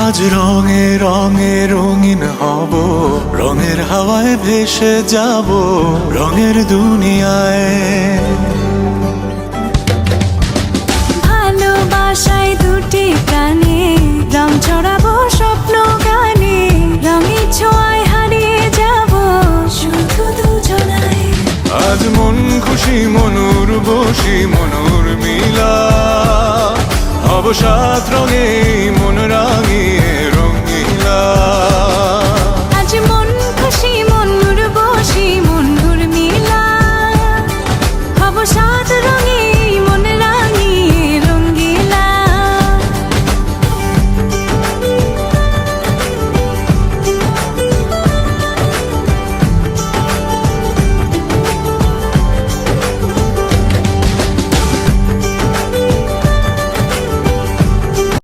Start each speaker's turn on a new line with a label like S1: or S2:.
S1: আজ রঙে রঙে রঙিন হব, রঙের হাওয়ায় ভেসে যাব রঙের দুনিয়ায়।
S2: ভালোবাসায় দুটি প্রাণে রং ছড়াবো স্বপ্ন গানে, রঙের ছোঁয়ায় হারিয়ে যাব শুধু দুজনায়।
S1: আজ মন খুশি মনুর বসি মনুর মিলা, হব সাত রঙে মন রাঙিয়ে রঙিলা।